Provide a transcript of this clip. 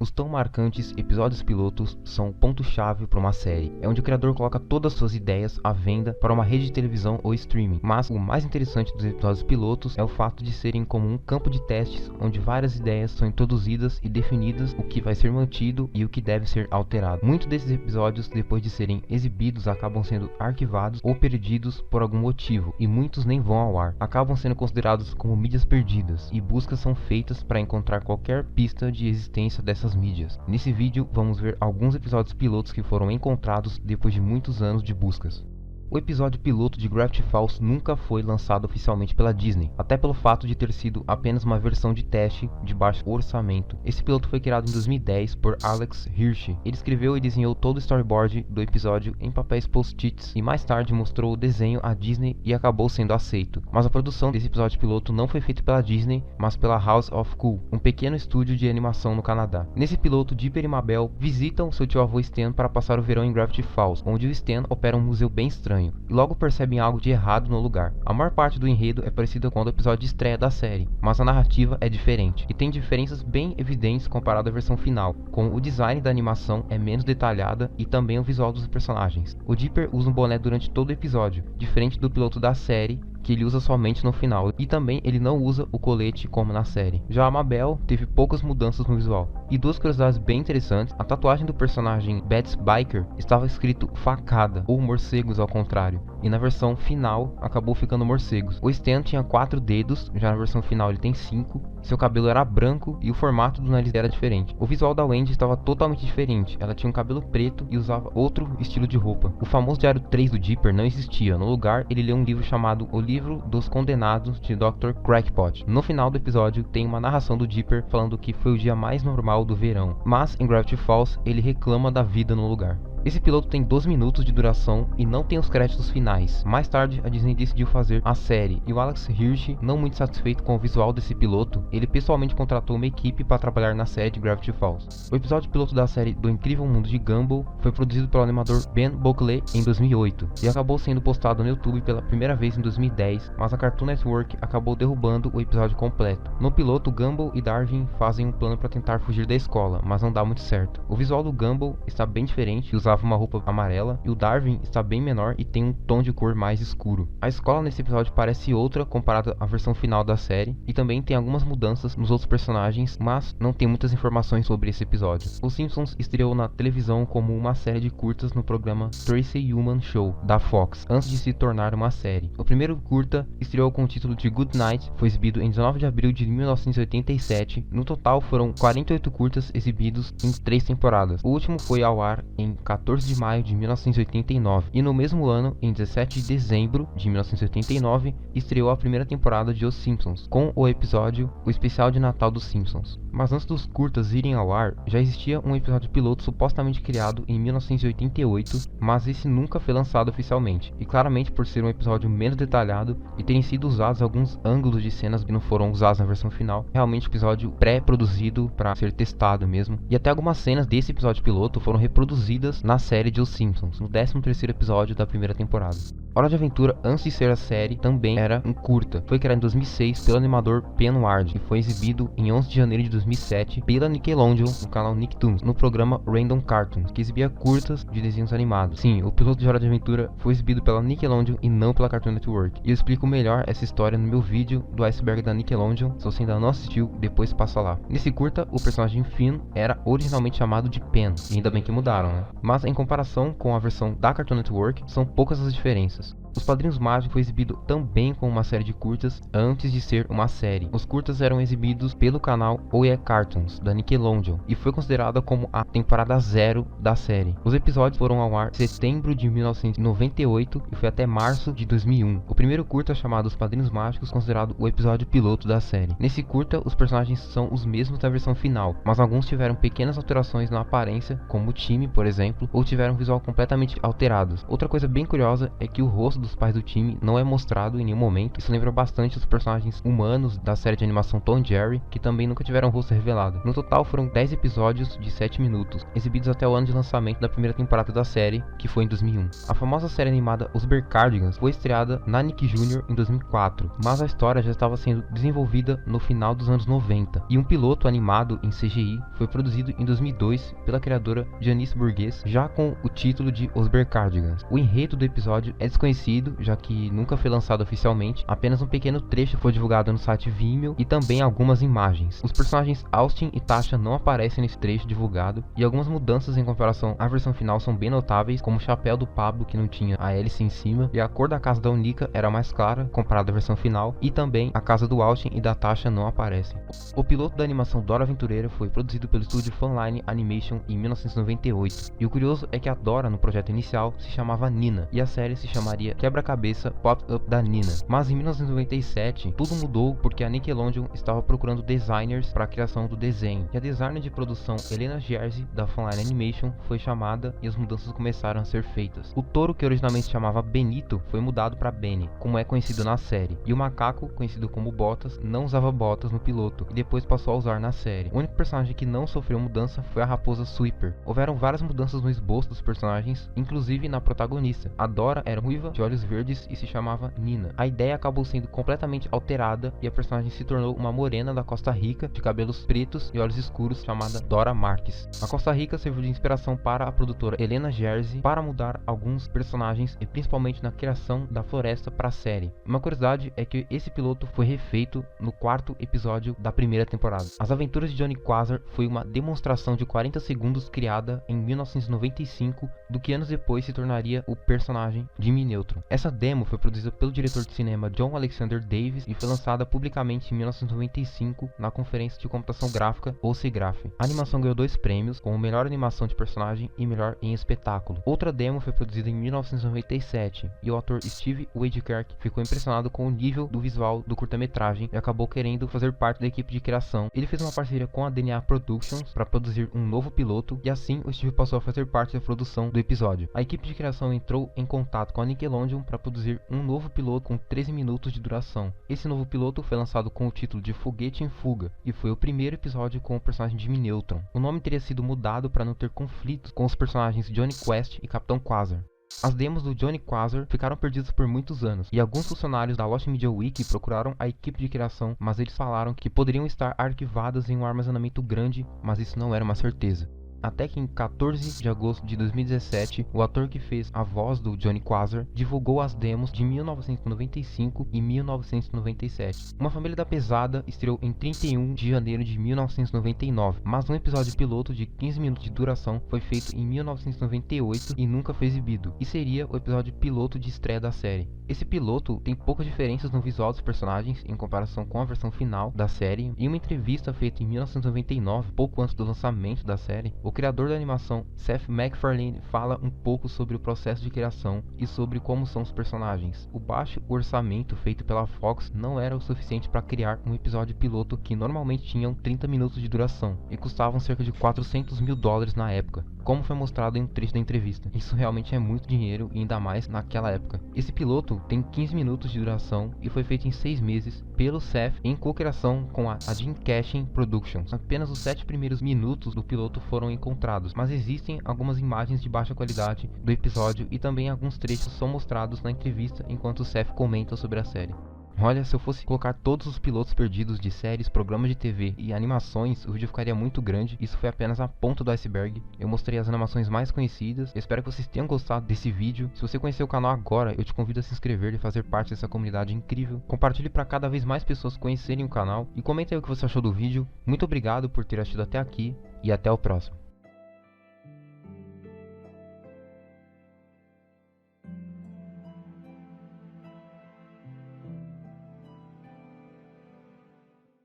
Os tão marcantes episódios pilotos são o ponto-chave para uma série. É onde o criador coloca todas as suas ideias à venda para uma rede de televisão ou streaming. Mas o mais interessante dos episódios pilotos é o fato de serem como um campo de testes onde várias ideias são introduzidas e definidas o que vai ser mantido e o que deve ser alterado. Muitos desses episódios, depois de serem exibidos, acabam sendo arquivados ou perdidos por algum motivo, e muitos nem vão ao ar. Acabam sendo considerados como mídias perdidas, e buscas são feitas para encontrar qualquer pista de existência dessas mídias. Nesse vídeo vamos ver alguns episódios pilotos que foram encontrados depois de muitos anos de buscas. O episódio piloto de Gravity Falls nunca foi lançado oficialmente pela Disney, até pelo fato de ter sido apenas uma versão de teste de baixo orçamento. Esse piloto foi criado em 2010 por Alex Hirsch. Ele escreveu e desenhou todo o storyboard do episódio em papéis post-its e mais tarde mostrou o desenho à Disney e acabou sendo aceito. Mas a produção desse episódio piloto não foi feita pela Disney, mas pela House of Cool, um pequeno estúdio de animação no Canadá. Nesse piloto, Dipper e Mabel visitam seu tio-avô Stan para passar o verão em Gravity Falls, onde o Stan opera um museu bem estranho, e logo percebem algo de errado no lugar. A maior parte do enredo é parecida com o do episódio de estreia da série, mas a narrativa é diferente, e tem diferenças bem evidentes comparado à versão final, como o design da animação é menos detalhada e também o visual dos personagens. O Dipper usa um boné durante todo o episódio, diferente do piloto da série, que ele usa somente no final, e também ele não usa o colete como na série. Já a Mabel teve poucas mudanças no visual. E duas curiosidades bem interessantes: a tatuagem do personagem Betsy Biker estava escrito facada, ou morcegos ao contrário, e na versão final acabou ficando morcegos. O Stan tinha 4 dedos, já na versão final ele tem 5, seu cabelo era branco e o formato do nariz era diferente. O visual da Wendy estava totalmente diferente, ela tinha um cabelo preto e usava outro estilo de roupa. O famoso Diário 3 do Dipper não existia, no lugar ele leu um livro chamado O Livro dos Condenados de Dr. Crackpot. No final do episódio tem uma narração do Dipper falando que foi o dia mais normal do verão, mas em Gravity Falls ele reclama da vida no lugar. Esse piloto tem 12 minutos de duração e não tem os créditos finais. Mais tarde, a Disney decidiu fazer a série, e o Alex Hirsch, não muito satisfeito com o visual desse piloto, ele pessoalmente contratou uma equipe para trabalhar na série de Gravity Falls. O episódio piloto da série Do Incrível Mundo de Gumball foi produzido pelo animador Ben Buckley em 2008 e acabou sendo postado no YouTube pela primeira vez em 2010, mas a Cartoon Network acabou derrubando o episódio completo. No piloto, Gumball e Darwin fazem um plano para tentar fugir da escola, mas não dá muito certo. O visual do Gumball está bem diferente e usava uma roupa amarela, e o Darwin está bem menor e tem um tom de cor mais escuro. A escola nesse episódio parece outra comparada à versão final da série, e também tem algumas mudanças nos outros personagens, mas não tem muitas informações sobre esse episódio. Os Simpsons estreou na televisão como uma série de curtas no programa Tracy Ullman Show, da Fox, antes de se tornar uma série. O primeiro curta estreou com o título de Good Night, foi exibido em 19 de abril de 1987. No total foram 48 curtas exibidos em 3 temporadas. O último foi ao ar em 14 de maio de 1989, e no mesmo ano, em 17 de dezembro de 1989, estreou a primeira temporada de Os Simpsons, com o episódio O Especial de Natal dos Simpsons. Mas antes dos curtas irem ao ar, já existia um episódio piloto supostamente criado em 1988, mas esse nunca foi lançado oficialmente, e claramente por ser um episódio menos detalhado e terem sido usados alguns ângulos de cenas que não foram usados na versão final, realmente episódio pré-produzido para ser testado mesmo, e até algumas cenas desse episódio piloto foram reproduzidas na série de Os Simpsons, no 13º episódio da primeira temporada. Hora de Aventura, antes de ser a série, também era um curta. Foi criado em 2006 pelo animador Penn Ward e foi exibido em 11 de janeiro de 2007 pela Nickelodeon no canal Nicktoons, no programa Random Cartoons, que exibia curtas de desenhos animados. Sim, o piloto de Hora de Aventura foi exibido pela Nickelodeon e não pela Cartoon Network. E eu explico melhor essa história no meu vídeo do iceberg da Nickelodeon. Se você ainda não assistiu, depois passa lá. Nesse curta, o personagem Finn era originalmente chamado de Pen, e ainda bem que mudaram, né? Mas em comparação com a versão da Cartoon Network, são poucas as diferenças. Os Padrinhos Mágicos foi exibido também como uma série de curtas antes de ser uma série. Os curtas eram exibidos pelo canal Oh Yeah Cartoons, da Nickelodeon, e foi considerada como a temporada 0 da série. Os episódios foram ao ar em setembro de 1998 e foi até março de 2001. O primeiro curta, chamado Os Padrinhos Mágicos, considerado o episódio piloto da série. Nesse curta, os personagens são os mesmos da versão final, mas alguns tiveram pequenas alterações na aparência, como o time, por exemplo, ou tiveram um visual completamente alterados. Outra coisa bem curiosa é que o rosto dos pais do time não é mostrado em nenhum momento. Isso lembra bastante os personagens humanos da série de animação Tom e Jerry, que também nunca tiveram rosto revelado. No total foram 10 episódios de 7 minutos, exibidos até o ano de lançamento da primeira temporada da série, que foi em 2001. A famosa série animada Os Bercardigans foi estreada na Nick Jr. em 2004, mas a história já estava sendo desenvolvida no final dos anos 90, e um piloto animado em CGI foi produzido em 2002 pela criadora Janice Burgess, já com o título de Os Bercardigans. O enredo do episódio é desconhecido, já que nunca foi lançado oficialmente, apenas um pequeno trecho foi divulgado no site Vimeo e também algumas imagens. Os personagens Austin e Tasha não aparecem nesse trecho divulgado, e algumas mudanças em comparação à versão final são bem notáveis, como o chapéu do Pablo, que não tinha a hélice em cima, e a cor da casa da Onika era mais clara comparada à versão final, e também a casa do Austin e da Tasha não aparecem. O piloto da animação Dora Aventureira foi produzido pelo estúdio Funline Animation em 1998, e o curioso é que a Dora no projeto inicial se chamava Nina, e a série se chamaria Quebra-Cabeça Pop-Up da Nina. Mas em 1997 tudo mudou porque a Nickelodeon estava procurando designers para a criação do desenho, e a designer de produção Elena Jersey da Funline Animation foi chamada e as mudanças começaram a ser feitas. O touro, que originalmente se chamava Benito, foi mudado para Benny, como é conhecido na série, e o macaco, conhecido como Botas, não usava botas no piloto e depois passou a usar na série. O único personagem que não sofreu mudança foi a raposa Sweeper. Houveram várias mudanças no esboço dos personagens, inclusive na protagonista. A Dora era ruiva, de olhos verdes e se chamava Nina. A ideia acabou sendo completamente alterada e a personagem se tornou uma morena da Costa Rica, de cabelos pretos e olhos escuros, chamada Dora Marques. A Costa Rica serviu de inspiração para a produtora Elena Jersey para mudar alguns personagens e principalmente na criação da floresta para a série. Uma curiosidade é que esse piloto foi refeito no 4º episódio da primeira temporada. As Aventuras de Johnny Quasar foi uma demonstração de 40 segundos criada em 1995 do que anos depois se tornaria o personagem Jimmy Neutron. Essa demo foi produzida pelo diretor de cinema John Alexander Davis e foi lançada publicamente em 1995 na conferência de computação gráfica OCGraph. A animação ganhou 2 prêmios, como melhor animação de personagem e melhor em espetáculo. Outra demo foi produzida em 1997 e o ator Steve Wadekirk ficou impressionado com o nível do visual do curta-metragem e acabou querendo fazer parte da equipe de criação. Ele fez uma parceria com a DNA Productions para produzir um novo piloto e assim o Steve passou a fazer parte da produção do episódio. A equipe de criação entrou em contato com a Nickelodeon para produzir um novo piloto com 13 minutos de duração. Esse novo piloto foi lançado com o título de Foguete em Fuga e foi o primeiro episódio com o personagem Jimmy Neutron. O nome teria sido mudado para não ter conflitos com os personagens Johnny Quest e Capitão Quasar. As demos do Johnny Quasar ficaram perdidas por muitos anos, e alguns funcionários da Lost Media Wiki procuraram a equipe de criação, mas eles falaram que poderiam estar arquivadas em um armazenamento grande, mas isso não era uma certeza. Até que em 14 de agosto de 2017, o ator que fez a voz do Johnny Quasar divulgou as demos de 1995 e 1997. Uma Família da Pesada estreou em 31 de janeiro de 1999, mas um episódio piloto de 15 minutos de duração foi feito em 1998 e nunca foi exibido, e seria o episódio piloto de estreia da série. Esse piloto tem poucas diferenças no visual dos personagens em comparação com a versão final da série. Em uma entrevista feita em 1999, pouco antes do lançamento da série, o criador da animação, Seth MacFarlane, fala um pouco sobre o processo de criação e sobre como são os personagens. O baixo orçamento feito pela Fox não era o suficiente para criar um episódio piloto que normalmente tinham 30 minutos de duração e custavam cerca de $400 mil na época, como foi mostrado em um trecho da entrevista. Isso realmente é muito dinheiro e ainda mais naquela época. Esse piloto tem 15 minutos de duração e foi feito em 6 meses pelo Seth em co-criação com a Jim Cashin Productions. Apenas os 7 primeiros minutos do piloto foram encontrados, mas existem algumas imagens de baixa qualidade do episódio e também alguns trechos são mostrados na entrevista enquanto o Seth comenta sobre a série. Olha, se eu fosse colocar todos os pilotos perdidos de séries, programas de TV e animações, o vídeo ficaria muito grande. Isso foi apenas a ponta do iceberg. Eu mostrei as animações mais conhecidas. Eu espero que vocês tenham gostado desse vídeo. Se você conheceu o canal agora, eu te convido a se inscrever e fazer parte dessa comunidade incrível. Compartilhe para cada vez mais pessoas conhecerem o canal e comente aí o que você achou do vídeo. Muito obrigado por ter assistido até aqui e até o próximo.